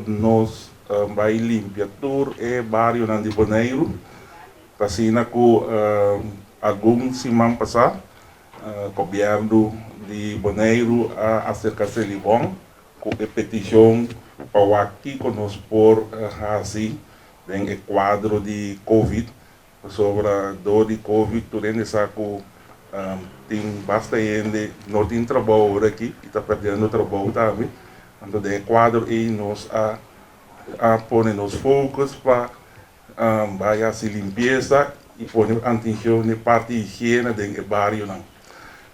nós vai limpar todo o bairro de Bonaire. Assim, com alguns semanas passadas, o governo de Bonaire acerca-se de bom, com a petição para aqui conosco por assim, em quadro de Covid, sobre a dor de Covid, tudo saco tem bastante gente, não tem trabalho aqui, e está perdendo trabalho também. Então, de quadro aí, nós pôr nos focos para vai a limpeza e pôr atenção na parte higiene do bairro.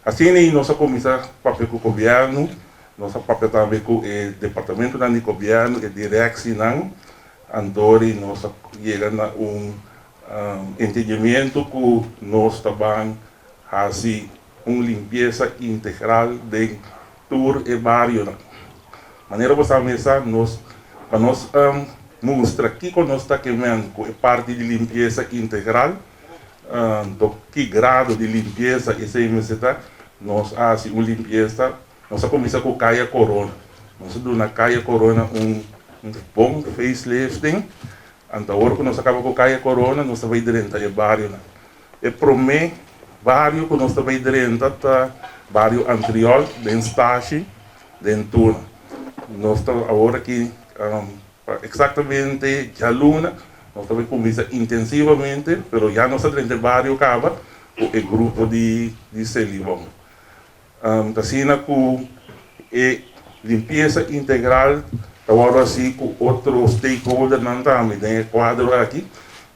Assim, nós começamos a papel com o governo, nós papel também com o departamento do governo, a direção, então nós chegamos a entendimento que nós também fazemos uma limpeza integral de todo o bairro. Maneira você começar, nós mostra que nós está queimando a parte de limpeza integral, do que grado de limpeza essa necessidade, nós fazemos uma limpeza, nós começamos com a Caia Corona. Nós damos na Caia Corona um bom facelifting, então agora que nós acabamos com a Caia Corona, nós vamos dentro do bairro. E para mim, bairro que nós vamos dentro é o bairro Antriol, dentro do Stache, dentro do nós estamos agora aqui exatamente já luna, nós estamos começando intensivamente, mas já nós estamos dentro do bairro acaba com o grupo de Celibão. Assim, com a limpeza integral, agora assim com outros stakeholders também, tem quadro aqui,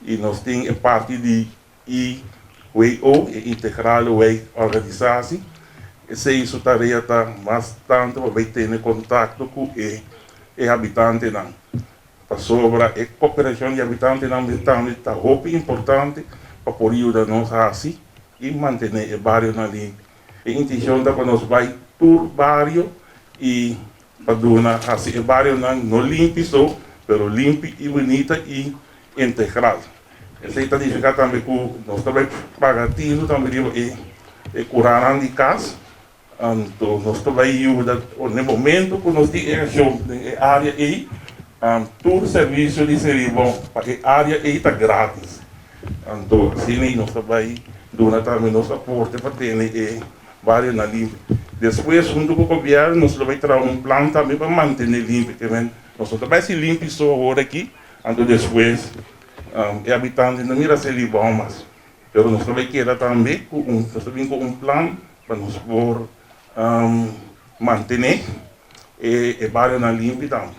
e nós temos a parte de IWO, Integral Way Organização. Essa isso tarefa está bastante para ter contato com os habitantes. Sobre a cooperação de habitantes também está muito importante para poder ajudar nós assim e manter o bairro ali. A intenção é para nós vai todo o bairro e para dar assim o bairro não limpo só, mas limpo e bonito e integral. Isso está significando também que nós também pagamos também e curar de casa. Então, nós também ajudamos no momento que nós temos a área aí, todo serviço de serviço, porque a área aí está grátis. Então, assim, nós também damos também nosso aporte para ter várias na limpa. Depois, junto com o governo, nós vamos trazer um plano também para manter limpo. Nós também se limpa só agora aqui, então depois, os habitantes não miram se limpam mais. Mas nós também queremos também com um plano para nós por manter o bairro na limpa.